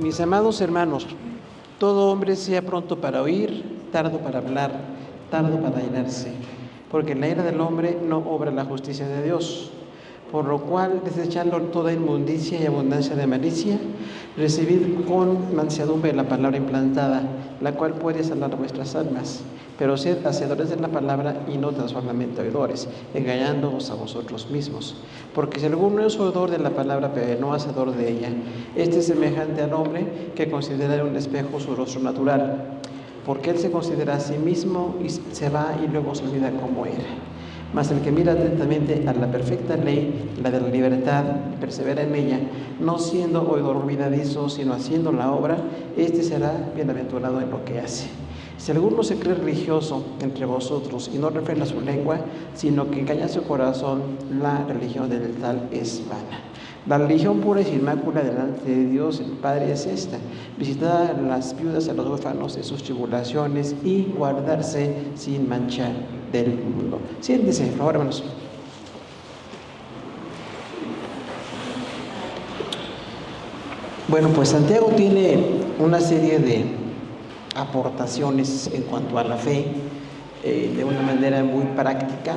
Mis amados hermanos, todo hombre sea pronto para oír, tardo para hablar, tardo para irarse, porque en la ira del hombre no obra la justicia de Dios. Por lo cual, desechando toda inmundicia y abundancia de malicia, recibid con mansedumbre la palabra implantada, la cual puede salvar vuestras almas. Pero sed hacedores de la palabra y no tan solamente oidores, engañándoos a vosotros mismos. Porque si alguno es oidor de la palabra, pero no hacedor de ella, este es semejante al hombre que considera en un espejo su rostro natural, porque él se considera a sí mismo y se va y luego se olvida cómo era. Mas el que mira atentamente a la perfecta ley, la de la libertad, y persevera en ella, no siendo oidor olvidadizo, sino haciendo la obra, este será bienaventurado en lo que hace. Si alguno se cree religioso entre vosotros y no refrena su lengua, sino que engaña su corazón, la religión del tal es vana. La religión pura y sin mácula delante de Dios el Padre es esta: visitar a las viudas, a los huérfanos en sus tribulaciones y guardarse sin mancha del mundo. Siéntese, por favor, hermanos. Bueno, pues Santiago tiene una serie de aportaciones en cuanto a la fe, de una manera muy práctica,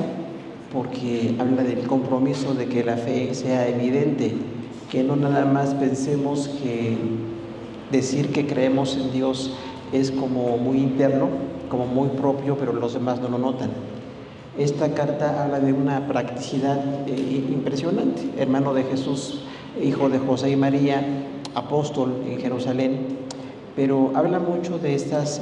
porque habla del compromiso de que la fe sea evidente, que no nada más pensemos que decir que creemos en Dios es como muy interno, como muy propio, pero los demás no lo notan. Esta carta habla de una practicidad impresionante. Hermano de Jesús, hijo de José y María, apóstol en Jerusalén, pero habla mucho de estas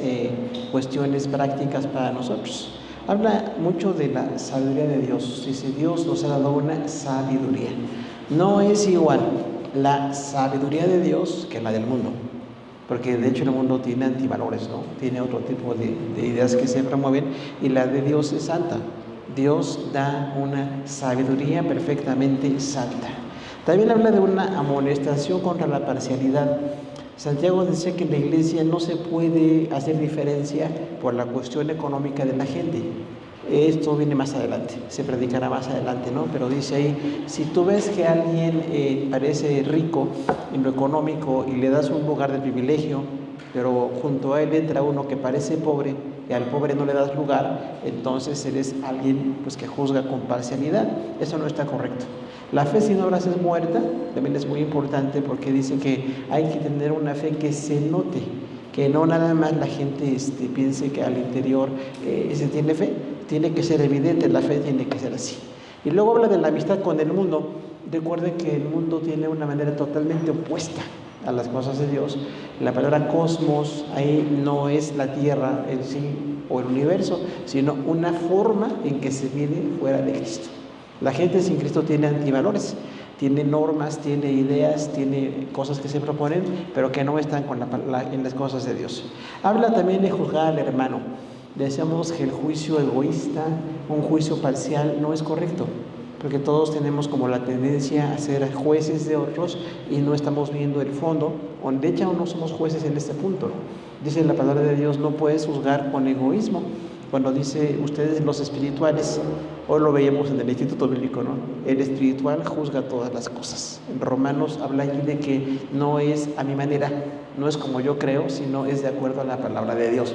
cuestiones prácticas para nosotros. Habla mucho de la sabiduría de Dios. Dice, Dios nos ha dado una sabiduría. No es igual la sabiduría de Dios que la del mundo, porque de hecho el mundo tiene antivalores, ¿no? Tiene otro tipo de ideas que se promueven, y la de Dios es santa. Dios da una sabiduría perfectamente santa. También habla de una amonestación contra la parcialidad. Santiago dice que en la iglesia no se puede hacer diferencia por la cuestión económica de la gente. Esto viene más adelante, se predicará más adelante, ¿no? Pero dice ahí, si tú ves que alguien parece rico en lo económico y le das un lugar de privilegio, pero junto a él entra uno que parece pobre y al pobre no le das lugar, entonces eres alguien pues, que juzga con parcialidad. Eso no está correcto. La fe sin obras es muerta, también es muy importante, porque dice que hay que tener una fe que se note, que no nada más la gente piense que al interior se tiene fe, tiene que ser evidente, la fe tiene que ser así. Y luego habla de la amistad con el mundo. Recuerden que el mundo tiene una manera totalmente opuesta a las cosas de Dios. La palabra cosmos ahí no es la tierra en sí o el universo, sino una forma en que se vive fuera de Cristo. La gente sin Cristo tiene antivalores, tiene normas, tiene ideas, tiene cosas que se proponen, pero que no están en las cosas de Dios. Habla también de juzgar al hermano. Decíamos que el juicio egoísta, un juicio parcial, no es correcto, porque todos tenemos como la tendencia a ser jueces de otros y no estamos viendo el fondo, o de hecho no somos jueces en este punto. Dice la palabra de Dios, no puedes juzgar con egoísmo. Cuando dice ustedes los espirituales, hoy lo veíamos en el Instituto Bíblico, ¿no? El espiritual juzga todas las cosas. En Romanos habla allí de que no es a mi manera, no es como yo creo, sino es de acuerdo a la palabra de Dios.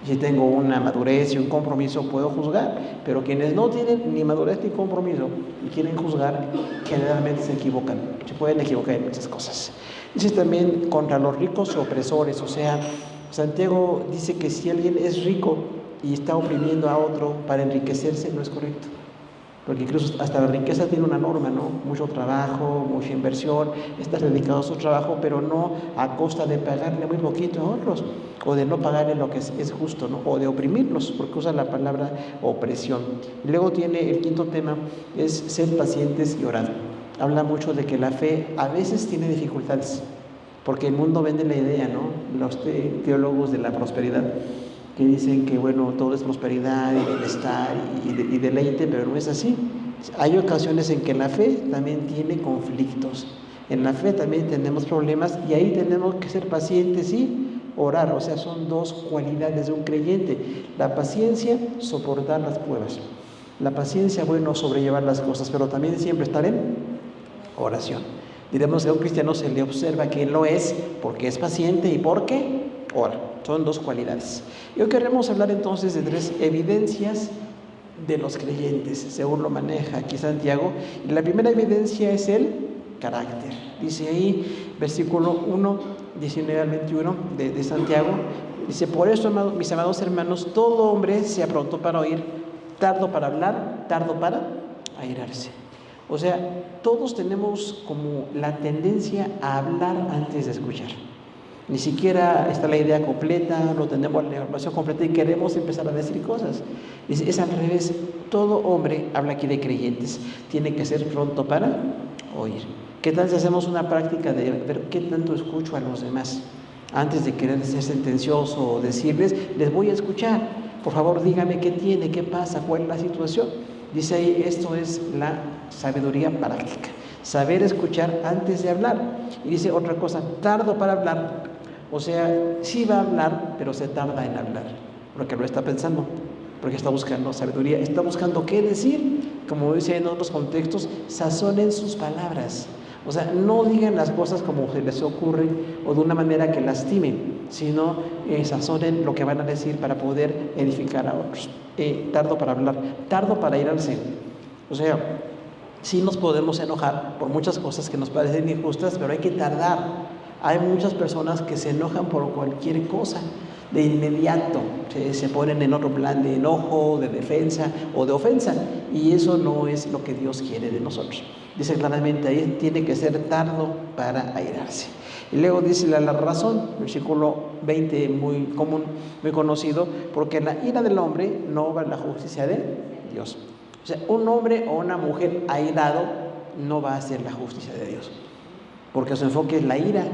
Si tengo una madurez y un compromiso, puedo juzgar, pero quienes no tienen ni madurez ni compromiso y quieren juzgar, generalmente se equivocan, se pueden equivocar en muchas cosas. Dice también contra los ricos opresores, o sea, Santiago dice que si alguien es rico y está oprimiendo a otro para enriquecerse, no es correcto. Porque incluso hasta la riqueza tiene una norma, ¿no? Mucho trabajo, mucha inversión, estás dedicado a su trabajo, pero no a costa de pagarle muy poquito a otros, o de no pagarle lo que es justo, ¿no? O de oprimirlos, porque usa la palabra opresión. Y luego tiene el quinto tema, es ser pacientes y orar. Habla mucho de que la fe a veces tiene dificultades, porque el mundo vende la idea, ¿no? Los teólogos de la prosperidad, que dicen que bueno, todo es prosperidad y bienestar y deleite, pero no es así. Hay ocasiones en que la fe también tiene conflictos, en la fe también tenemos problemas, y ahí tenemos que ser pacientes y orar. O sea, son dos cualidades de un creyente: la paciencia, soportar las pruebas; la paciencia, bueno, sobrellevar las cosas, pero también siempre estar en oración. Diremos que a un cristiano se le observa que lo es porque es paciente y porque ora. Son dos cualidades. Y hoy queremos hablar entonces de 3 evidencias de los creyentes, según lo maneja aquí Santiago. Y la primera evidencia es el carácter. Dice ahí, versículo 1, 19 al 21 de Santiago, dice: por eso, mis amados hermanos, todo hombre sea pronto para oír, tardo para hablar, tardo para airarse. O sea, todos tenemos como la tendencia a hablar antes de escuchar. Ni siquiera está la idea completa, no tenemos la información completa y queremos empezar a decir cosas. Dice, es al revés. Todo hombre, habla aquí de creyentes, tiene que ser pronto para oír. ¿Qué tal si hacemos una práctica de ver qué tanto escucho a los demás? Antes de querer ser sentencioso o decirles, les voy a escuchar. Por favor, dígame qué tiene, qué pasa, cuál es la situación. Dice ahí, esto es la sabiduría práctica. Saber escuchar antes de hablar. Y dice otra cosa, tardo para hablar. O sea, sí va a hablar, pero se tarda en hablar, porque lo está pensando, porque está buscando sabiduría, está buscando qué decir. Como dice en otros contextos, sazonen sus palabras. O sea, no digan las cosas como se les ocurre o de una manera que lastimen, sino sazonen lo que van a decir para poder edificar a otros. Tardo para hablar, tardo para airarse. O sea, sí nos podemos enojar por muchas cosas que nos parecen injustas, pero hay que tardar. Hay muchas personas que se enojan por cualquier cosa, de inmediato se ponen en otro plan de enojo, de defensa o de ofensa, y eso no es lo que Dios quiere de nosotros. Dice claramente ahí, tiene que ser tardo para airarse. Y luego dice la razón, versículo 20, muy común, muy conocido, porque la ira del hombre no obra la justicia de Dios. O sea, un hombre o una mujer airado no va a hacer la justicia de Dios, porque su enfoque es la ira,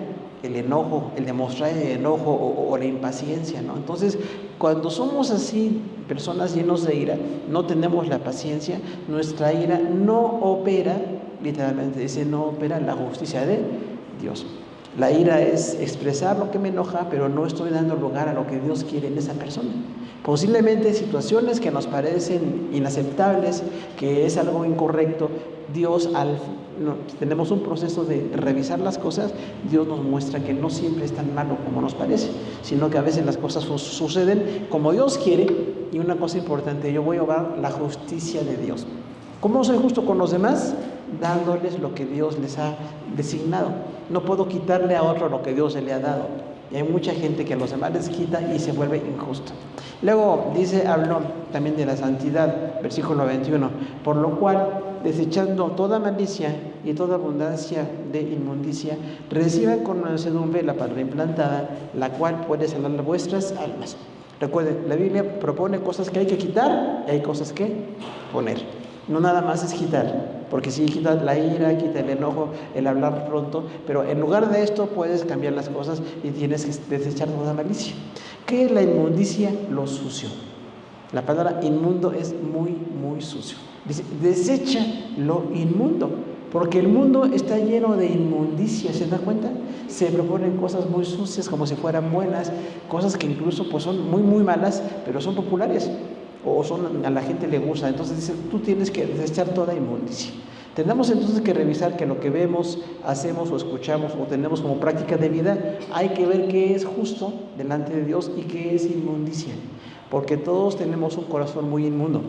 el enojo, el demostrar el enojo o la impaciencia, ¿no? Entonces, cuando somos así, personas llenos de ira, no tenemos la paciencia, nuestra ira no opera, literalmente dice, no opera la justicia de Dios. La ira es expresar lo que me enoja, pero no estoy dando lugar a lo que Dios quiere en esa persona. Posiblemente situaciones que nos parecen inaceptables, que es algo incorrecto, Dios tenemos un proceso de revisar las cosas, Dios nos muestra que no siempre es tan malo como nos parece, sino que a veces las cosas suceden como Dios quiere. Y una cosa importante, yo voy a obrar la justicia de Dios. ¿Cómo soy justo con los demás? Dándoles lo que Dios les ha designado. No puedo quitarle a otro lo que Dios le ha dado. Y hay mucha gente que a los demás les quita y se vuelve injusto. Luego habló también de la santidad, versículo 21, por lo cual, desechando toda malicia y toda abundancia de inmundicia, reciban con mansedumbre la palabra implantada, la cual puede sanar vuestras almas. Recuerden, la Biblia propone cosas que hay que quitar y hay cosas que poner. No nada más es quitar, porque si quitas la ira, quita el enojo, el hablar pronto, pero en lugar de esto puedes cambiar las cosas y tienes que desechar toda malicia. ¿Qué es la inmundicia? Lo sucio. La palabra inmundo es muy, muy sucio. Dice, desecha lo inmundo, porque el mundo está lleno de inmundicia, ¿se da cuenta? Se proponen cosas muy sucias como si fueran buenas, cosas que incluso pues son muy, muy malas, pero son populares. O a la gente le gusta. Entonces dice, tú tienes que desechar toda inmundicia. Tenemos entonces que revisar que lo que vemos, hacemos o escuchamos o tenemos como práctica de vida, hay que ver qué es justo delante de Dios y qué es inmundicia, porque todos tenemos un corazón muy inmundo.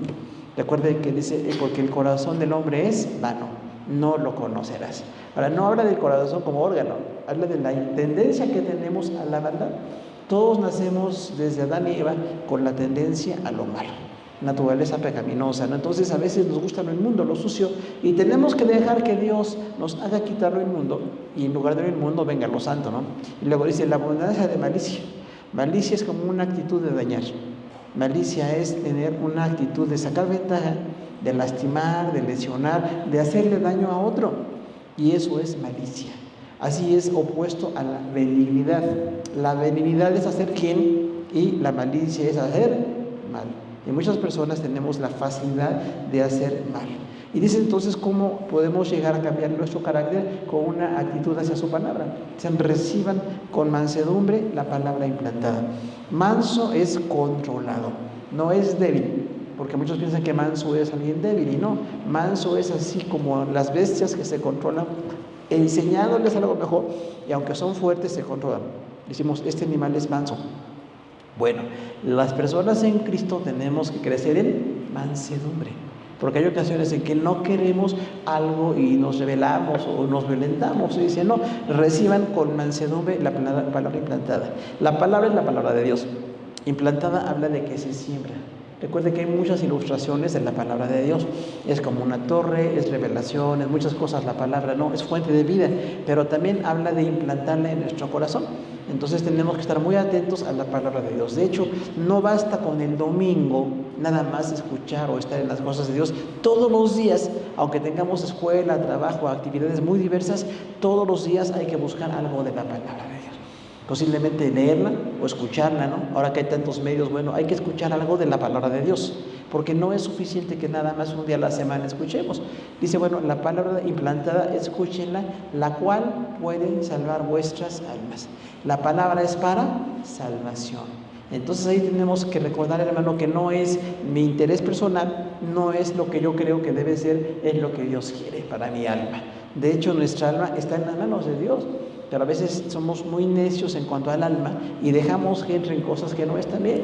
Recuerde que dice, porque el corazón del hombre es vano, no lo conocerás. Ahora, no habla del corazón como órgano, habla de la tendencia que tenemos a la maldad. Todos nacemos desde Adán y Eva con la tendencia a lo malo, naturaleza pecaminosa, ¿no? Entonces a veces nos gusta lo inmundo, lo sucio, y tenemos que dejar que Dios nos haga quitar lo inmundo, y en lugar de lo inmundo venga lo santo, ¿no? Y luego dice la abundancia de malicia. Malicia es como una actitud de dañar. Malicia es tener una actitud de sacar ventaja, de lastimar, de lesionar, de hacerle daño a otro, y eso es malicia. Así es opuesto a la benignidad. La benignidad es hacer bien y la malicia es hacer mal. Y muchas personas tenemos la facilidad de hacer mal. Y dice entonces cómo podemos llegar a cambiar nuestro carácter con una actitud hacia su palabra. Reciban con mansedumbre la palabra implantada. Manso es controlado, no es débil. Porque muchos piensan que manso es alguien débil y no. Manso es así como las bestias que se controlan enseñándoles algo mejor, y aunque son fuertes, se controlan. Decimos, este animal es manso. Bueno, las personas en Cristo tenemos que crecer en mansedumbre, porque hay ocasiones en que no queremos algo y nos rebelamos o nos violentamos. Y dice, no, reciban con mansedumbre la palabra implantada. La palabra es la palabra de Dios. Implantada habla de que se siembra. Recuerde que hay muchas ilustraciones de la palabra de Dios. Es como una torre, es revelación, es muchas cosas la palabra, no, es fuente de vida, pero también habla de implantarla en nuestro corazón. Entonces tenemos que estar muy atentos a la palabra de Dios. De hecho, no basta con el domingo nada más escuchar o estar en las cosas de Dios. Todos los días, aunque tengamos escuela, trabajo, actividades muy diversas, todos los días hay que buscar algo de la palabra de Dios. Posiblemente leerla o escucharla, ¿no? Ahora que hay tantos medios, bueno, hay que escuchar algo de la palabra de Dios, porque no es suficiente que nada más un día a la semana escuchemos. Dice, bueno, la palabra implantada, escúchenla, la cual puede salvar vuestras almas. La palabra es para salvación. Entonces ahí tenemos que recordar, hermano, que no es mi interés personal, no es lo que yo creo que debe ser, es lo que Dios quiere para mi alma. De hecho, nuestra alma está en las manos de Dios. Pero a veces somos muy necios en cuanto al alma y dejamos que entren cosas que no están bien.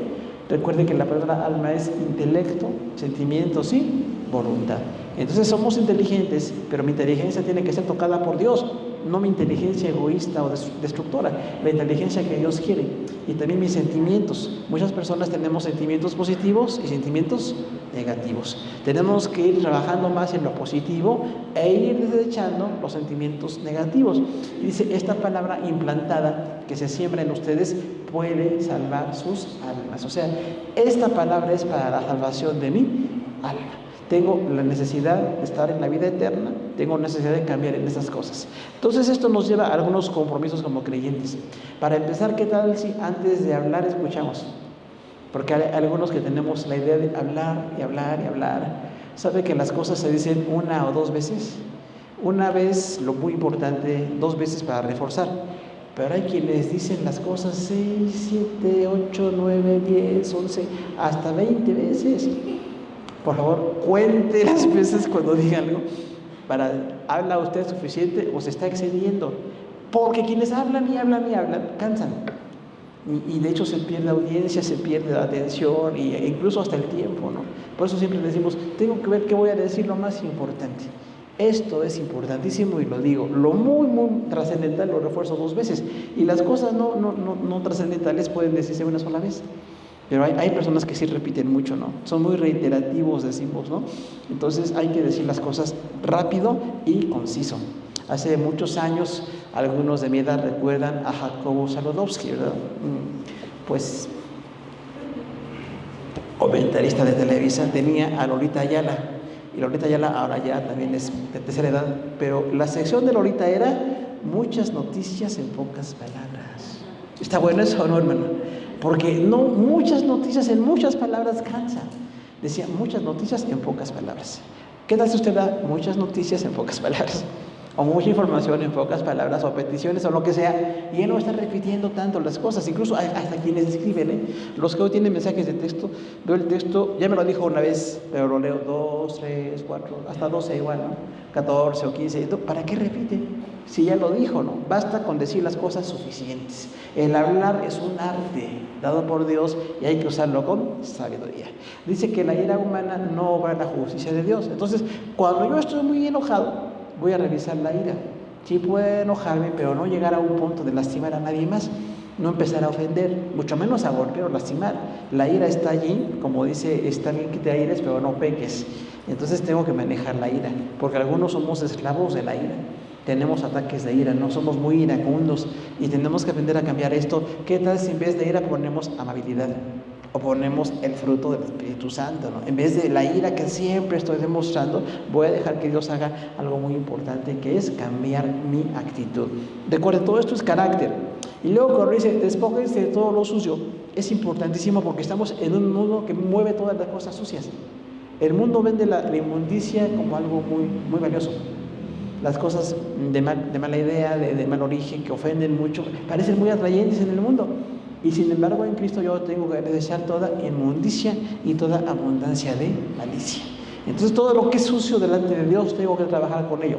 Recuerde que la palabra alma es intelecto, sentimientos y voluntad. Entonces somos inteligentes, pero mi inteligencia tiene que ser tocada por Dios, no mi inteligencia egoísta o destructora, la inteligencia que Dios quiere. Y también mis sentimientos. Muchas personas tenemos sentimientos positivos y sentimientos negativos. Tenemos que ir trabajando más en lo positivo e ir desechando los sentimientos negativos. Y dice, esta palabra implantada que se siembra en ustedes puede salvar sus almas. O sea, esta palabra es para la salvación de mi alma. Tengo la necesidad de estar en la vida eterna, tengo necesidad de cambiar en esas cosas. Entonces esto nos lleva a algunos compromisos como creyentes. Para empezar, ¿qué tal si antes de hablar escuchamos? Porque hay algunos que tenemos la idea de hablar y hablar y hablar. ¿Sabe que las cosas se dicen una o dos veces? Una vez, lo muy importante, 2 veces para reforzar. Pero hay quienes dicen las cosas 6, 7, 8, 9, 10, 11, hasta 20 veces. Por favor, cuente las veces cuando diga algo. ¿Habla usted suficiente o se está excediendo? Porque quienes hablan y hablan y hablan, cansan. Y de hecho se pierde audiencia, se pierde la atención e incluso hasta el tiempo, ¿no? Por eso siempre decimos, tengo que ver qué voy a decir lo más importante. Esto es importantísimo y lo digo. Lo muy, muy trascendental lo refuerzo 2 veces. Y las cosas no trascendentales pueden decirse una sola vez. Pero hay personas que sí repiten mucho, ¿no? Son muy reiterativos, decimos, ¿no? Entonces hay que decir las cosas rápido y conciso. Hace muchos años, algunos de mi edad recuerdan a Jacobo Saludowski, ¿verdad? Pues, comentarista de Televisa, tenía a Lolita Ayala. Y Lolita Ayala ahora ya también es de tercera edad. Pero la sección de Lolita era muchas noticias en pocas palabras. ¿Está bueno eso o no, hermano? Porque no, muchas noticias en muchas palabras cansan. Decía, muchas noticias en pocas palabras. ¿Qué tal si usted da muchas noticias en pocas palabras? O mucha información en pocas palabras, o peticiones, o lo que sea, y él no está repitiendo tanto las cosas, incluso hasta quienes escriben, los que hoy tienen mensajes de texto, veo el texto, ya me lo dijo una vez, pero lo leo 2, 3, 4, hasta 12 igual, ¿no? 14 o 15, ¿para qué repite? Si ya lo dijo, ¿no? Basta con decir las cosas suficientes. El hablar es un arte dado por Dios y hay que usarlo con sabiduría. Dice que la ira humana no obra la justicia de Dios. Entonces, cuando yo estoy muy enojado, voy a revisar la ira. Sí puedo enojarme, pero no llegar a un punto de lastimar a nadie más. No empezar a ofender, mucho menos a golpear o lastimar. La ira está allí, como dice, está bien que te aires, pero no peques. Entonces tengo que manejar la ira, porque algunos somos esclavos de la ira. Tenemos ataques de ira, no somos muy iracundos y tenemos que aprender a cambiar esto. ¿Qué tal si en vez de ira ponemos amabilidad? O ponemos el fruto del Espíritu Santo, ¿no? En vez de la ira que siempre estoy demostrando, voy a dejar que Dios haga algo muy importante, que es cambiar mi actitud. Recuerden, todo esto es carácter. Y luego cuando dice, despójense de todo lo sucio, es importantísimo porque estamos en un mundo que mueve todas las cosas sucias. El mundo vende la inmundicia como algo muy, muy valioso. Las cosas de mala idea, de mal origen, que ofenden mucho, parecen muy atrayentes en el mundo. Y sin embargo, en Cristo yo tengo que desechar toda inmundicia y toda abundancia de malicia. Entonces, todo lo que es sucio delante de Dios, tengo que trabajar con ello.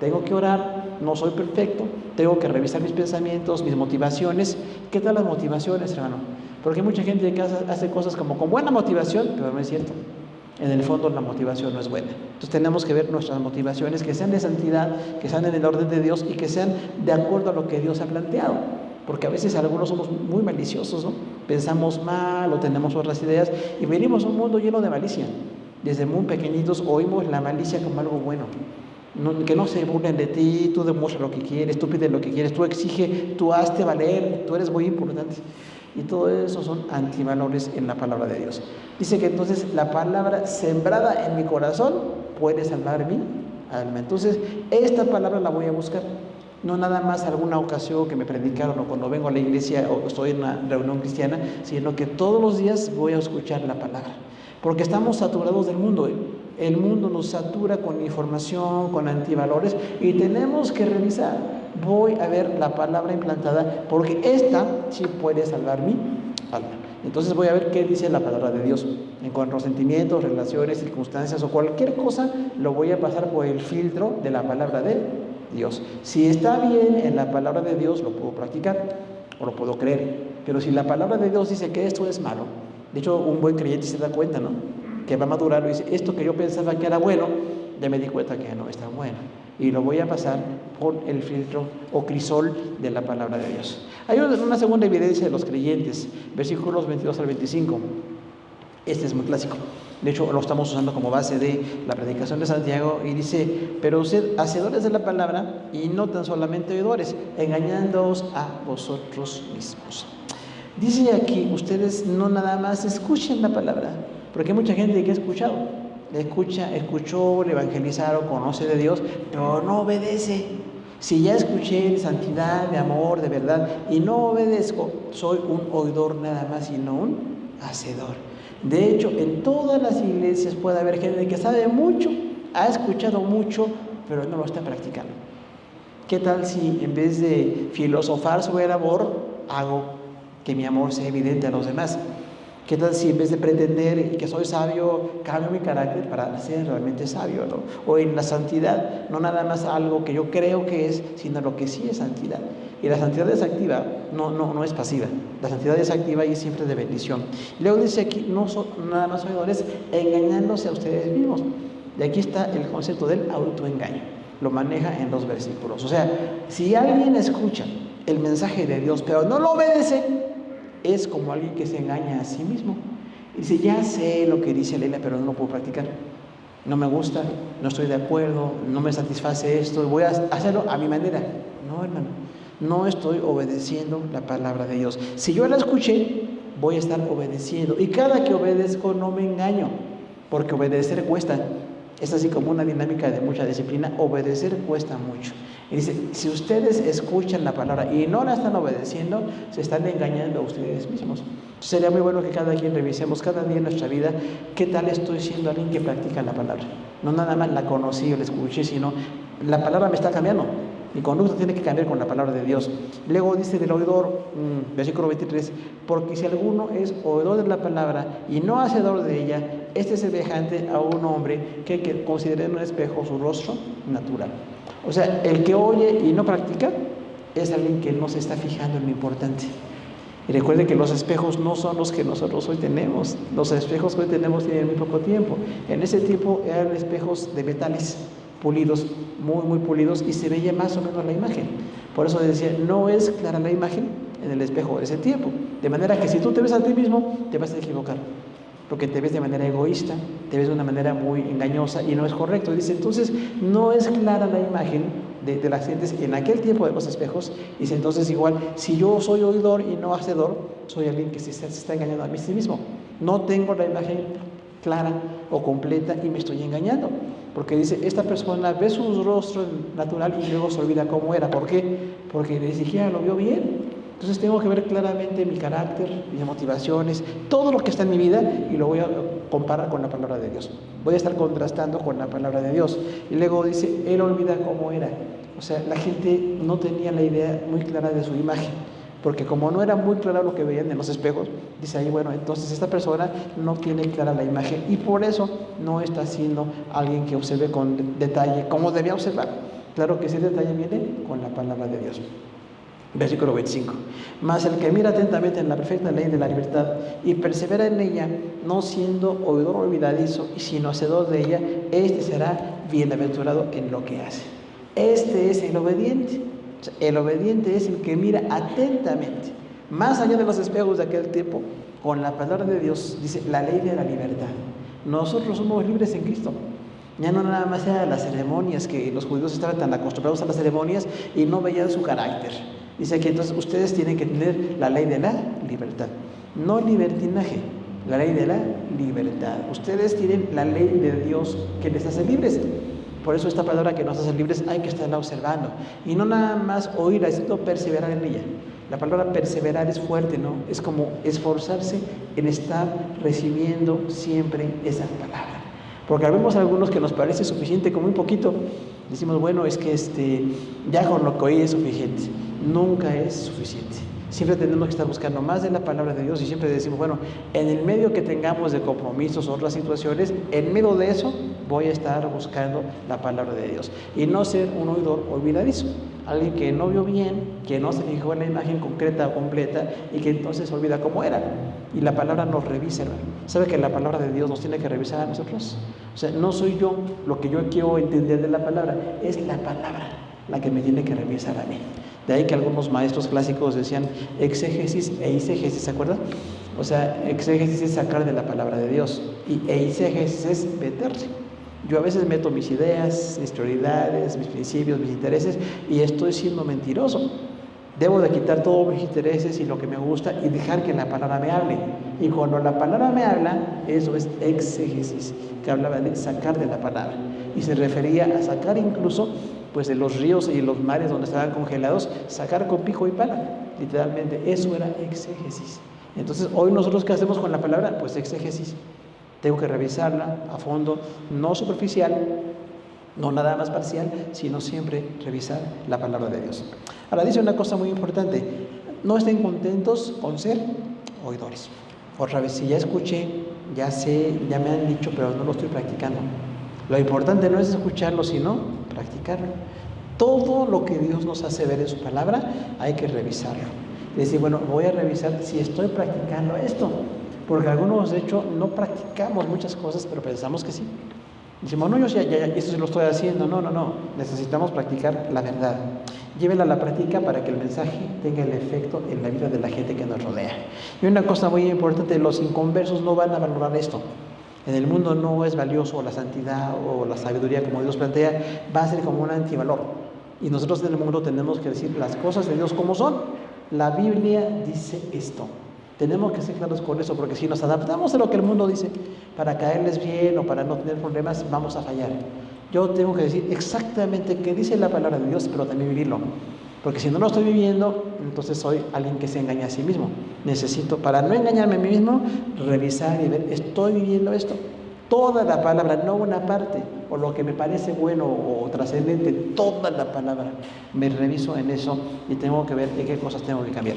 Tengo que orar, no soy perfecto, tengo que revisar mis pensamientos, mis motivaciones. ¿Qué tal las motivaciones, hermano? Porque hay mucha gente que hace cosas como con buena motivación, pero no es cierto. En el fondo la motivación no es buena. Entonces tenemos que ver nuestras motivaciones que sean de santidad, que sean en el orden de Dios y que sean de acuerdo a lo que Dios ha planteado. Porque a veces algunos somos muy maliciosos, ¿no? Pensamos mal o tenemos otras ideas y venimos a un mundo lleno de malicia. Desde muy pequeñitos oímos la malicia como algo bueno. Que no se burlen de ti, tú demuestra lo que quieres, tú pides lo que quieres, tú exige, tú hazte valer, tú eres muy importante. Y todo eso son antivalores en la palabra de Dios. Dice que entonces la palabra sembrada en mi corazón puede salvar mi alma. Entonces esta palabra la voy a buscar. No nada más alguna ocasión que me predicaron o cuando vengo a la iglesia o estoy en una reunión cristiana, sino que todos los días voy a escuchar la palabra. Porque estamos saturados del mundo. El mundo nos satura con información, con antivalores y tenemos que revisar. Voy a ver la palabra implantada porque esta sí puede salvar mi alma. Entonces voy a ver qué dice la palabra de Dios. En cuanto a sentimientos, relaciones, circunstancias o cualquier cosa, lo voy a pasar por el filtro de la palabra de Dios. Si está bien en la palabra de Dios, lo puedo practicar o lo puedo creer. Pero si la palabra de Dios dice que esto es malo, de hecho un buen creyente se da cuenta, ¿no? Que va a madurar y dice, esto que yo pensaba que era bueno, ya me di cuenta que no es tan bueno. Y lo voy a pasar por el filtro o crisol de la palabra de Dios. Hay una segunda evidencia de los creyentes, versículos 22 al 25. Este es muy clásico. De hecho, lo estamos usando como base de la predicación de Santiago y dice, pero sed hacedores de la palabra y no tan solamente oidores, engañándoos a vosotros mismos. Dice aquí, ustedes no nada más escuchen la palabra, porque hay mucha gente que ha escuchado, escuchó, le evangelizaron, conoce de Dios, pero no obedece. Si ya escuché de santidad, de amor, de verdad, y no obedezco, soy un oidor nada más y no un hacedor. De hecho, en todas las iglesias puede haber gente que sabe mucho, ha escuchado mucho, pero no lo está practicando. ¿Qué tal si en vez de filosofar sobre el amor, hago que mi amor sea evidente a los demás? ¿Qué tal si en vez de pretender que soy sabio, cambio mi carácter para ser realmente sabio, ¿no? O en la santidad, no nada más algo que yo creo que es, sino lo que sí es santidad. Y la santidad es activa, no es pasiva. La santidad es activa y es siempre de bendición. Luego dice aquí, no son nada más oidores, engañándose a ustedes mismos. De aquí está el concepto del autoengaño. Lo maneja en los versículos. O sea, si alguien escucha el mensaje de Dios, pero no lo obedece, es como alguien que se engaña a sí mismo. Y dice, ya sé lo que dice Leila, pero no lo puedo practicar. No me gusta, no estoy de acuerdo, no me satisface esto, voy a hacerlo a mi manera. No, hermano, no estoy obedeciendo la palabra de Dios. Si yo la escuché, voy a estar obedeciendo. Y cada que obedezco no me engaño, porque obedecer cuesta. Es así como una dinámica de mucha disciplina. Obedecer cuesta mucho. Y dice, si ustedes escuchan la palabra y no la están obedeciendo, se están engañando a ustedes mismos. Sería muy bueno que cada quien revisemos cada día en nuestra vida qué tal estoy siendo alguien que practica la palabra. No nada más la conocí o la escuché, sino la palabra me está cambiando. Mi conducta tiene que cambiar con la palabra de Dios. Luego dice del oidor, versículo 23, porque si alguno es oidor de la palabra y no hacedor de ella, este es semejante a un hombre que considera en un espejo su rostro natural. O sea, el que oye y no practica es alguien que no se está fijando en lo importante. Y recuerde que los espejos no son los que nosotros hoy tenemos. Los espejos que hoy tenemos tienen muy poco tiempo. En ese tiempo eran espejos de metales pulidos, muy pulidos, y se veía más o menos la imagen. Por eso decía, no es clara la imagen en el espejo de ese tiempo. De manera que si tú te ves a ti mismo, te vas a equivocar. Porque te ves de manera egoísta, te ves de una manera muy engañosa y no es correcto. Dice, entonces no es clara la imagen de las gentes en aquel tiempo de los espejos. Dice, entonces igual, si yo soy oidor y no hacedor, soy alguien que se está engañando a mí mismo. No tengo la imagen clara o completa y me estoy engañando. Porque dice, esta persona ve su rostro natural y luego se olvida cómo era. ¿Por qué? Porque ni siquiera lo vio bien. Entonces tengo que ver claramente mi carácter, mis motivaciones, todo lo que está en mi vida y lo voy a comparar con la palabra de Dios. Voy a estar contrastando con la palabra de Dios. Y luego dice, él olvida cómo era. O sea, la gente no tenía la idea muy clara de su imagen. Porque como no era muy claro lo que veían en los espejos, dice ahí, bueno, entonces esta persona no tiene clara la imagen y por eso no está siendo alguien que observe con detalle como debía observar. Claro que ese detalle viene con la palabra de Dios. Versículo 25. Mas el que mira atentamente en la perfecta ley de la libertad y persevera en ella, no siendo oidor olvidadizo, sino hacedor de ella, este será bienaventurado en lo que hace. Este es el obediente. O sea, el obediente es el que mira atentamente, más allá de los espejos de aquel tiempo, con la palabra de Dios, dice la ley de la libertad. Nosotros somos libres en Cristo. Ya no nada más eran las ceremonias, que los judíos estaban tan acostumbrados a las ceremonias y no veían su carácter. Dice que entonces ustedes tienen que tener la ley de la libertad, no libertinaje, la ley de la libertad. Ustedes tienen la ley de Dios que les hace libres. Por eso esta palabra que nos hace libres hay que estarla observando. Y no nada más oírla, sino perseverar en ella. La palabra perseverar es fuerte, ¿no? Es como esforzarse en estar recibiendo siempre esa palabra. Porque vemos algunos que nos parece suficiente con muy poquito. Decimos, bueno, es que ya con lo que oí es suficiente. Nunca es suficiente. Siempre tenemos que estar buscando más de la palabra de Dios y siempre decimos, bueno, en el medio que tengamos de compromisos o otras situaciones, en medio de eso voy a estar buscando la palabra de Dios. Y no ser un oidor olvidadizo. Alguien que no vio bien, que no se fijó en la imagen concreta o completa y que entonces olvida cómo era. Y la palabra nos revisa, hermano. ¿Sabe que la palabra de Dios nos tiene que revisar a nosotros? O sea, no soy yo lo que yo quiero entender de la palabra, es la palabra la que me tiene que revisar a mí. De ahí que algunos maestros clásicos decían exégesis e eisegesis, ¿se acuerdan? O sea, exégesis es sacar de la palabra de Dios y eisegesis es meterse. Yo a veces meto mis ideas, mis prioridades, mis principios, mis intereses y estoy siendo mentiroso. Debo de quitar todos mis intereses y lo que me gusta y dejar que la palabra me hable. Y cuando la palabra me habla, eso es exégesis, que hablaba de sacar de la palabra. Y se refería a sacar incluso pues de los ríos y los mares donde estaban congelados, sacar con pico y pala, literalmente. Eso era exégesis. Entonces, hoy nosotros, ¿qué hacemos con la palabra? Pues exégesis. Tengo que revisarla a fondo, no superficial, no nada más parcial, sino siempre revisar la palabra de Dios. Ahora dice una cosa muy importante, no estén contentos con ser oidores. Otra vez, si ya escuché, ya sé, ya me han dicho, pero no lo estoy practicando. Lo importante no es escucharlo, sino practicarlo. Todo lo que Dios nos hace ver en su palabra, hay que revisarlo. Y decir, bueno, voy a revisar si estoy practicando esto. Porque algunos, de hecho, no practicamos muchas cosas, pero pensamos que sí. Decimos, no, yo ya, esto sí lo estoy haciendo. No. Necesitamos practicar la verdad. Llévela a la práctica para que el mensaje tenga el efecto en la vida de la gente que nos rodea. Y una cosa muy importante, los inconversos no van a valorar esto. En el mundo no es valioso la santidad o la sabiduría como Dios plantea, va a ser como un antivalor. Y nosotros en el mundo tenemos que decir las cosas de Dios como son. La Biblia dice esto. Tenemos que ser claros con eso, porque si nos adaptamos a lo que el mundo dice para caerles bien o para no tener problemas, vamos a fallar. Yo tengo que decir exactamente qué dice la palabra de Dios, pero también vivirlo. Porque si no lo estoy viviendo, entonces soy alguien que se engaña a sí mismo. Necesito, para no engañarme a mí mismo, revisar y ver, ¿estoy viviendo esto? Toda la palabra, no una parte, o lo que me parece bueno o trascendente, toda la palabra. Me reviso en eso y tengo que ver en qué cosas tengo que cambiar.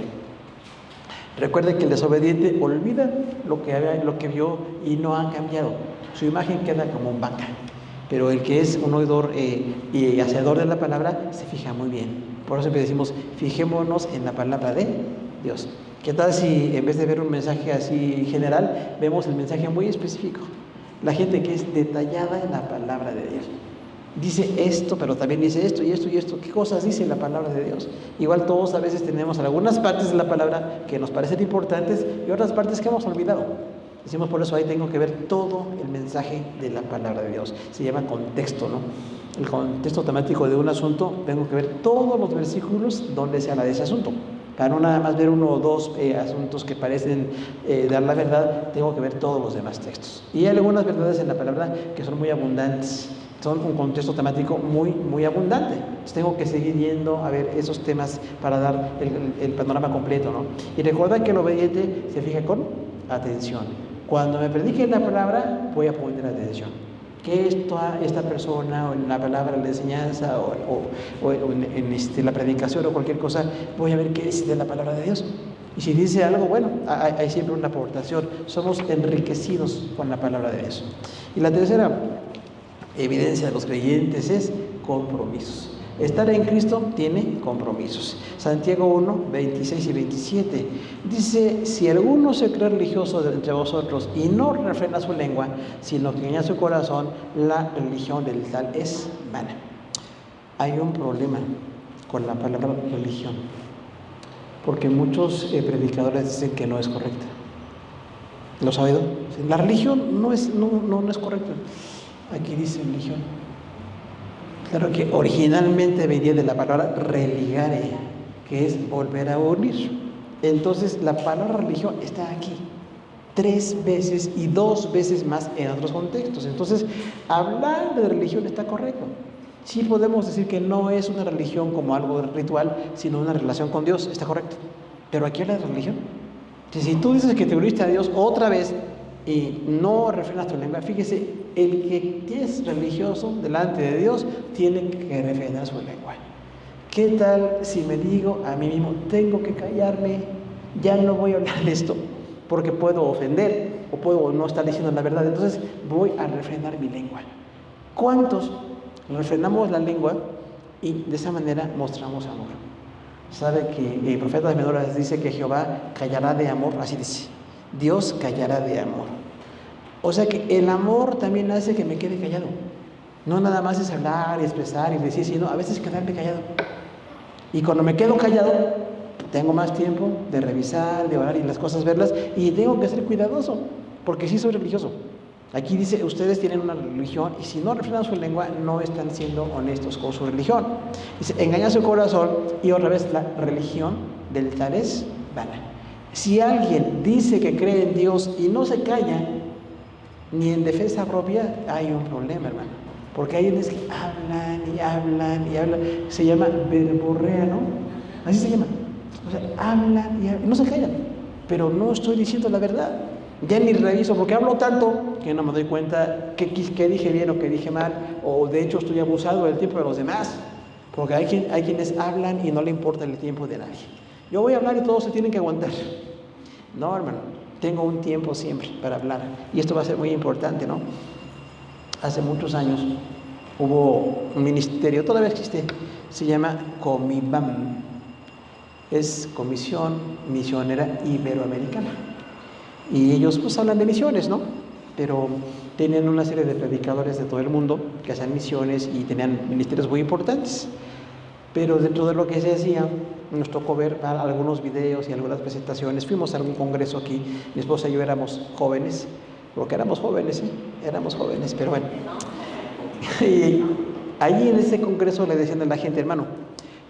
Recuerde que el desobediente olvida lo que vio y no ha cambiado. Su imagen queda como un vaca. Pero el que es un oidor y hacedor de la palabra se fija muy bien. Por eso siempre decimos, fijémonos en la palabra de Dios. ¿Qué tal si en vez de ver un mensaje así general, vemos el mensaje muy específico? La gente que es detallada en la palabra de Dios. Dice esto, pero también dice esto y esto y esto. ¿Qué cosas dice la palabra de Dios? Igual todos a veces tenemos algunas partes de la palabra que nos parecen importantes y otras partes que hemos olvidado. Decimos por eso ahí tengo que ver todo el mensaje de la palabra de Dios. Se llama contexto, ¿no? El contexto temático de un asunto, tengo que ver todos los versículos donde se habla de ese asunto. Para no nada más ver uno o dos asuntos que parecen dar la verdad, tengo que ver todos los demás textos. Y hay algunas verdades en la palabra que son muy abundantes. Son un contexto temático muy, muy abundante. Entonces tengo que seguir yendo a ver esos temas para dar el panorama completo, ¿no? Y recuerda que el obediente se fija con atención. Cuando me predique la palabra, voy a poner atención. Que esta persona, o en la palabra, en la enseñanza, o en la predicación o cualquier cosa, voy a ver qué dice de la palabra de Dios. Y si dice algo, bueno, hay siempre una aportación. Somos enriquecidos con la palabra de Dios. Y la tercera evidencia de los creyentes es compromisos. Estar en Cristo tiene compromisos. Santiago 1, 26 y 27 dice: si alguno se cree religioso de entre vosotros y no refrena su lengua, sino que engaña su corazón, la religión del tal es vana. Hay un problema con la palabra religión, porque muchos predicadores dicen que no es correcta. ¿Lo has oído? La religión no es correcta. Aquí dice religión. Claro que originalmente venía de la palabra religare, que es volver a unir. Entonces la palabra religión está aquí 3 veces y 2 veces más en otros contextos. Entonces, hablar de religión está correcto. Sí podemos decir que no es una religión como algo ritual, sino una relación con Dios, está correcto. Pero aquí habla de religión. Si tú dices que te uniste a Dios otra vez y no refrenas tu lengua, fíjese, el que es religioso delante de Dios tiene que refrenar su lengua. ¿Qué tal si me digo a mí mismo, tengo que callarme, ya no voy a hablar de esto, porque puedo ofender o puedo no estar diciendo la verdad? Entonces voy a refrenar mi lengua. ¿Cuántos refrenamos la lengua y de esa manera mostramos amor? Sabe que el profeta de Menores dice que Jehová callará de amor, así dice, Dios callará de amor. O sea que el amor también hace que me quede callado. No nada más es hablar y expresar y decir, sino a veces quedarme callado. Y cuando me quedo callado, tengo más tiempo de revisar, de orar y las cosas verlas, y tengo que ser cuidadoso, porque sí soy religioso. Aquí dice, ustedes tienen una religión y si no refrenan su lengua, no están siendo honestos con su religión. Dice, engaña su corazón, y otra vez la religión del tal es vana. Si alguien dice que cree en Dios y no se calla, ni en defensa propia, hay un problema, hermano. Porque hay unos que hablan y hablan y hablan. Se llama verborrea, ¿no? Así se llama. O sea, hablan y hablan, no se callan. Pero no estoy diciendo la verdad. Ya ni reviso, porque hablo tanto que no me doy cuenta que dije bien o que dije mal, o de hecho estoy abusado del tiempo de los demás, porque hay quienes hablan y no le importa el tiempo de nadie. Yo voy a hablar y todos se tienen que aguantar. No, hermano, tengo un tiempo siempre para hablar, y esto va a ser muy importante, ¿no? Hace muchos años hubo un ministerio, todavía existe, se llama Comibam, es Comisión Misionera Iberoamericana. Y ellos pues hablan de misiones, ¿no? Pero tenían una serie de predicadores de todo el mundo que hacían misiones y tenían ministerios muy importantes. Pero dentro de lo que se hacía, nos tocó ver algunos videos y algunas presentaciones. Fuimos a algún congreso aquí, mi esposa y yo éramos jóvenes, porque éramos jóvenes, éramos jóvenes, pero bueno. Y allí en ese congreso le decían a la gente, hermano,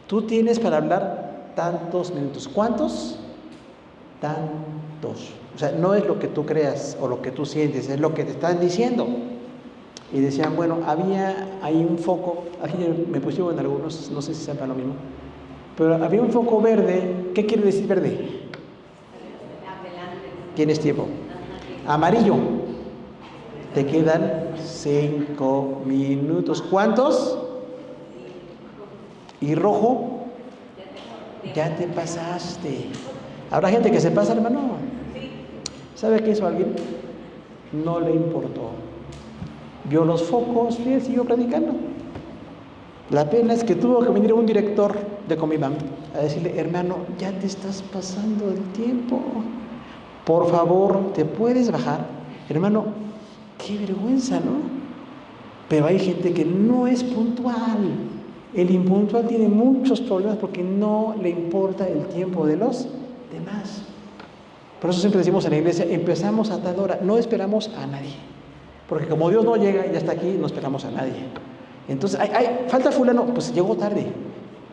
tú tienes para hablar tantos minutos. ¿Cuántos? Tantos. O sea, no es lo que tú creas o lo que tú sientes, es lo que te están diciendo. Y decían, bueno, había ahí un foco, aquí me pusieron en algunos, no sé si sepan lo mismo, pero había un foco verde. ¿Qué quiere decir verde? Tienes tiempo. Amarillo. Te quedan 5 minutos. ¿Cuántos? Y rojo, ya te pasaste. ¿Habrá gente que se pasa, hermano? ¿Sabe qué hizo alguien? No le importó. Vio los focos y siguió predicando. La pena es que tuvo que venir un director de Comibam a decirle, hermano, ya te estás pasando el tiempo. Por favor, ¿te puedes bajar? Hermano, qué vergüenza, ¿no? Pero hay gente que no es puntual. El impuntual tiene muchos problemas porque no le importa el tiempo de los demás. Por eso siempre decimos en la iglesia, empezamos a tal hora, no esperamos a nadie. Porque como Dios no llega y ya está aquí, no esperamos a nadie. Entonces, falta fulano, pues llegó tarde.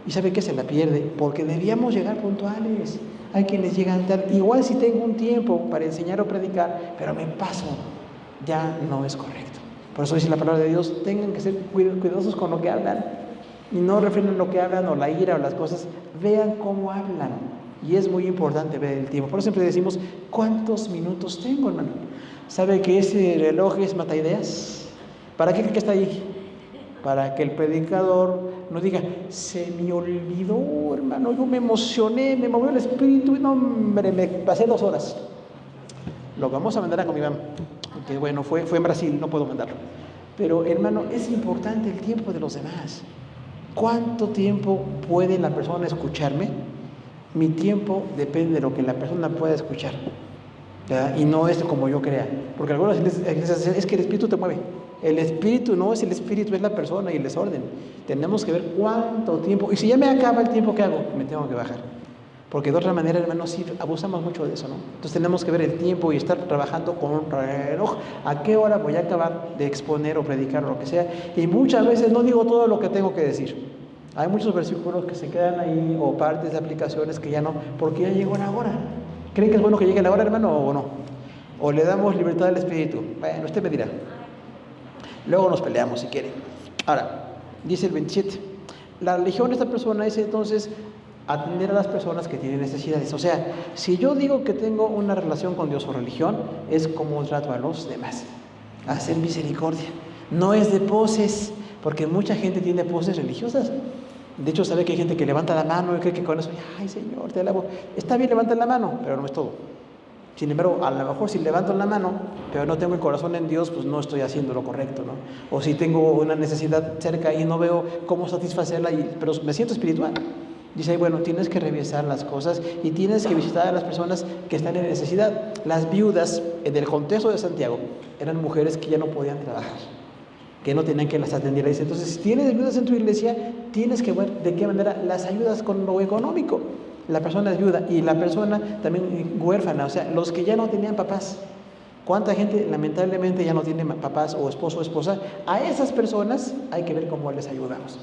¿Y sabe qué? Se la pierde, porque debíamos llegar puntuales. Hay quienes llegan tarde. Igual si tengo un tiempo para enseñar o predicar, pero me paso, ya no es correcto. Por eso dice la palabra de Dios, tengan que ser cuidadosos con lo que hablan. Y no refrenen lo que hablan, o la ira, o las cosas. Vean cómo hablan. Y es muy importante ver el tiempo. Por eso siempre decimos, ¿cuántos minutos tengo, hermano? ¿Sabe que ese reloj es mataideas? ¿Para qué cree que está ahí? Para que el predicador no diga, se me olvidó, hermano, yo me emocioné, me movió el espíritu y no, hombre, me pasé 2 horas. Lo vamos a mandar a Comibam, que bueno, fue en Brasil, no puedo mandarlo. Pero, hermano, es importante el tiempo de los demás. ¿Cuánto tiempo puede la persona escucharme? Mi tiempo depende de lo que la persona pueda escuchar, ¿verdad? Y no es como yo crea, porque algunas iglesias dicen, es que el espíritu te mueve. El espíritu no es el espíritu, es la persona y el desorden. Tenemos que ver cuánto tiempo, y si ya me acaba el tiempo, ¿qué hago? Me tengo que bajar, porque de otra manera, hermanos, sí abusamos mucho de eso, ¿no? Entonces tenemos que ver el tiempo y estar trabajando con un reloj. ¿A qué hora voy a acabar de exponer o predicar o lo que sea? Y muchas veces no digo todo lo que tengo que decir. Hay muchos versículos que se quedan ahí, o partes de aplicaciones que ya no, porque ya llegó la hora. ¿Creen que es bueno que llegue la hora, hermano, o no? ¿O le damos libertad al espíritu? Bueno, usted me dirá. Luego nos peleamos si quiere. Ahora, dice el 27. La religión de esta persona es entonces atender a las personas que tienen necesidades. O sea, si yo digo que tengo una relación con Dios o religión, es como trato a los demás. Hacer misericordia. No es de poses, porque mucha gente tiene poses religiosas. De hecho, sabe que hay gente que levanta la mano y cree que con eso, ay Señor, te alabo. Está bien, levantar la mano, pero no es todo. Sin embargo, a lo mejor si levanto la mano, pero no tengo el corazón en Dios, pues no estoy haciendo lo correcto, ¿no? O si tengo una necesidad cerca y no veo cómo satisfacerla, pero me siento espiritual. Dice ahí, bueno, tienes que revisar las cosas y tienes que visitar a las personas que están en necesidad. Las viudas, en el contexto de Santiago, eran mujeres que ya no podían trabajar, que no tenían que las atender. Dice, entonces, si tienes viudas en tu iglesia, tienes que ver de qué manera las ayudas con lo económico. La persona es viuda y la persona también huérfana, o sea, los que ya no tenían papás. ¿Cuánta gente lamentablemente ya no tiene papás o esposo o esposa? A esas personas hay que ver cómo les ayudamos.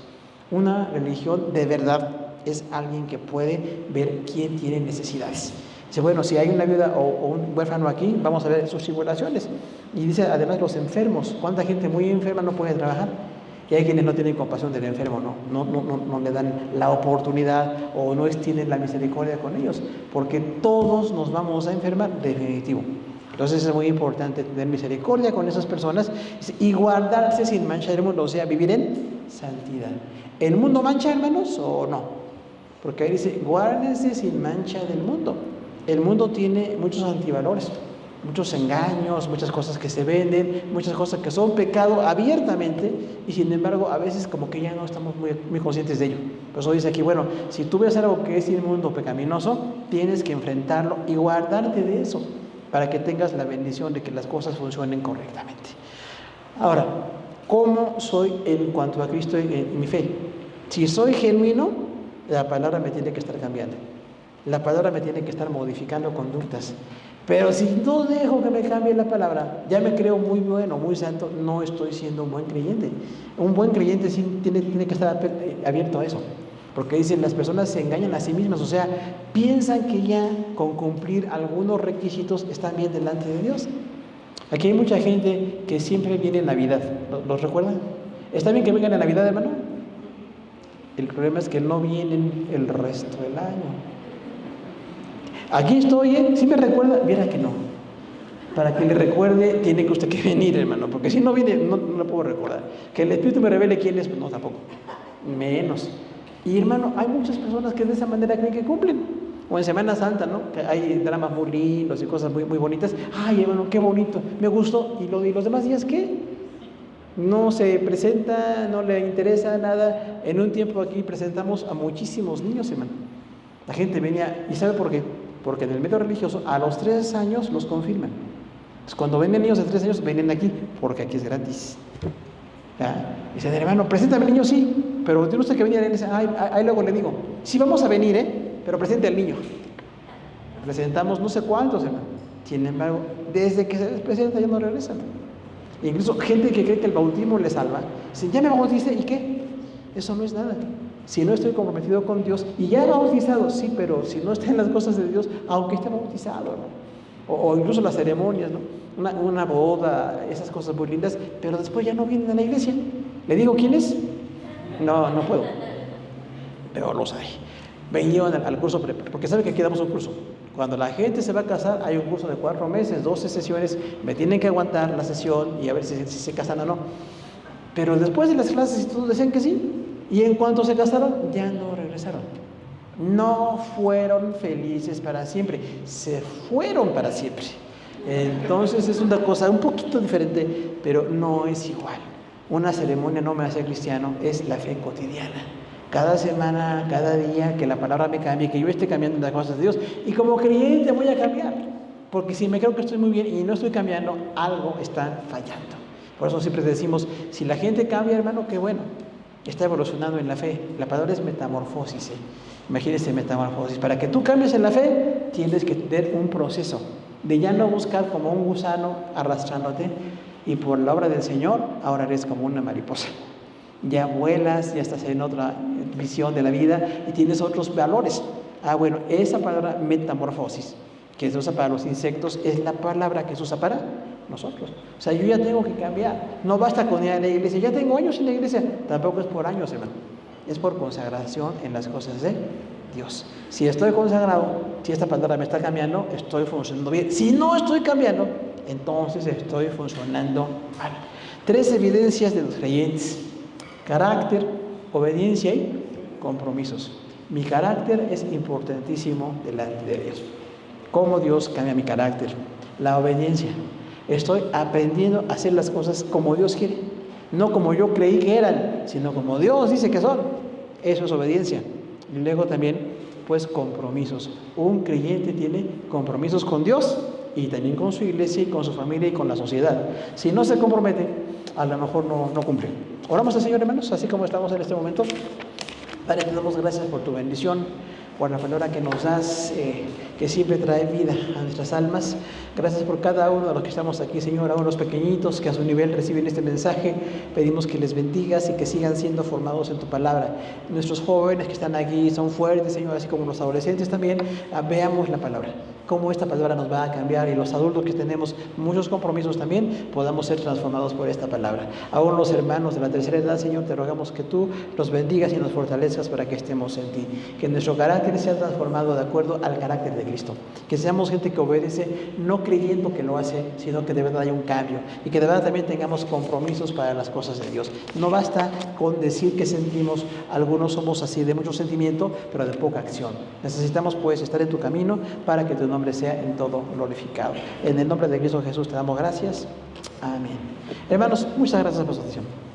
Una religión de verdad es alguien que puede ver quién tiene necesidades. Dice, bueno, si hay una viuda o un huérfano aquí, vamos a ver sus tribulaciones. Y dice, además, los enfermos. ¿Cuánta gente muy enferma no puede trabajar? Y hay quienes no tienen compasión del enfermo, no le dan la oportunidad o no extienden la misericordia con ellos, porque todos nos vamos a enfermar, definitivo. Entonces es muy importante tener misericordia con esas personas y guardarse sin mancha del mundo, o sea, vivir en santidad. ¿El mundo mancha, hermanos, o no? Porque ahí dice, guárdense sin mancha del mundo. El mundo tiene muchos antivalores, muchos engaños, muchas cosas que se venden, muchas cosas que son pecado abiertamente, y sin embargo a veces como que ya no estamos muy conscientes de ello. Por eso dice aquí, bueno, si tú ves algo que es inmundo, pecaminoso, tienes que enfrentarlo y guardarte de eso, para que tengas la bendición de que las cosas funcionen correctamente. Ahora, ¿cómo soy en cuanto a Cristo en mi fe? Si soy genuino, la palabra me tiene que estar cambiando. La palabra me tiene que estar modificando conductas. Pero si no dejo que me cambie la palabra, ya me creo muy bueno, muy santo, no estoy siendo un buen creyente. Un buen creyente sí tiene que estar abierto a eso. Porque dicen, las personas se engañan a sí mismas, o sea, piensan que ya con cumplir algunos requisitos están bien delante de Dios. Aquí hay mucha gente que siempre viene en Navidad, ¿los recuerdan? ¿Está bien que vengan en Navidad, hermano? El problema es que no vienen el resto del año. Aquí estoy, si me recuerda, viera que no. Para que le recuerde, tiene que usted que venir, hermano, porque si no viene, no lo puedo recordar. Que el Espíritu me revele quién es, pues no, tampoco. Menos. Y hermano, hay muchas personas que de esa manera creen que cumplen. O en Semana Santa, ¿no? Que hay dramas muy lindos y cosas muy bonitas. Ay, hermano, qué bonito, me gustó. ¿Y los demás días qué? No se presenta, no le interesa nada. En un tiempo aquí presentamos a muchísimos niños, hermano. La gente venía, ¿y sabe por qué? Porque en el medio religioso a los 3 años los confirman. Entonces, cuando vienen niños de 3 años, vienen aquí, porque aquí es gratis. ¿Ya? Dice, hermano, preséntame al niño, sí, pero tiene usted que venir. Y dice, ahí luego le digo, sí vamos a venir, pero presente al niño. Presentamos no sé cuántos, hermano. Sin embargo, desde que se les presenta ya no regresan. Incluso gente que cree que el bautismo les salva, dice, ya me bauticé, ¿y qué? Eso no es nada. Si no estoy comprometido con Dios, y ya bautizado, sí, pero si no está en las cosas de Dios, aunque esté bautizado, ¿no? O incluso las ceremonias, ¿no? Una boda, esas cosas muy lindas, pero después ya no vienen a la iglesia. ¿Le digo quién es? No puedo. Pero los hay. Me llevan al curso, porque saben que aquí damos un curso. Cuando la gente se va a casar, hay un curso de 4 meses, 12 sesiones, me tienen que aguantar la sesión y a ver si se casan o no. Pero después de las clases y todos decían que sí. Y en cuanto se casaron, ya no regresaron. No fueron felices para siempre, se fueron para siempre. Entonces es una cosa un poquito diferente, pero no es igual. Una ceremonia no me hace cristiano, es la fe cotidiana. cada semana, cada día, que la palabra me cambie, que yo esté cambiando las cosas de Dios. Y como creyente voy a cambiar, porque si me creo que estoy muy bien y no estoy cambiando, algo está fallando. Por eso siempre decimos, si la gente cambia, hermano, qué bueno, está evolucionando en la fe. La palabra es metamorfosis. Imagínense metamorfosis. Para que tú cambies en la fe, tienes que tener un proceso de ya no buscar como un gusano arrastrándote, y por la obra del Señor, ahora eres como una mariposa. Ya vuelas, ya estás en otra visión de la vida y tienes otros valores. Bueno, esa palabra metamorfosis, que se usa para los insectos, es la palabra que se usa para nosotros. O sea, yo ya tengo que cambiar. No basta con ir a la iglesia. Ya tengo años en la iglesia. Tampoco es por años, hermano. Es por consagración en las cosas de Dios. Si estoy consagrado, si esta palabra me está cambiando, estoy funcionando bien. Si no estoy cambiando, entonces estoy funcionando mal. 3 evidencias de los creyentes: carácter, obediencia y compromisos. Mi carácter es importantísimo delante de Dios. ¿Cómo Dios cambia mi carácter? La obediencia. Estoy aprendiendo a hacer las cosas como Dios quiere, no como yo creí que eran, sino como Dios dice que son. Eso es obediencia. Y luego también, pues, compromisos. Un creyente tiene compromisos con Dios y también con su iglesia y con su familia y con la sociedad. Si no se compromete, a lo mejor no cumple. Oramos al Señor, hermanos, así como estamos en este momento. Padre, te damos gracias por tu bendición, por la palabra que nos das, que siempre trae vida a nuestras almas. Gracias por cada uno de los que estamos aquí, Señor, a unos pequeñitos que a su nivel reciben este mensaje. Pedimos que les bendigas y que sigan siendo formados en tu palabra. Nuestros jóvenes que están aquí son fuertes, Señor, así como los adolescentes también. Veamos la palabra, cómo esta palabra nos va a cambiar, y los adultos que tenemos muchos compromisos también podamos ser transformados por esta palabra. Aún los hermanos de la tercera edad, Señor, te rogamos que tú los bendigas y nos fortalezcas para que estemos en ti. Que nuestro carácter sea transformado de acuerdo al carácter de Cristo. Que seamos gente que obedece, no creyendo que lo hace, sino que de verdad haya un cambio, y que de verdad también tengamos compromisos para las cosas de Dios. No basta con decir que sentimos. Algunos somos así, de mucho sentimiento, pero de poca acción. Necesitamos, pues, estar en tu camino para que tu nombre sea en todo glorificado. En el nombre de Cristo Jesús te damos gracias. Amén. Hermanos, muchas gracias por su atención.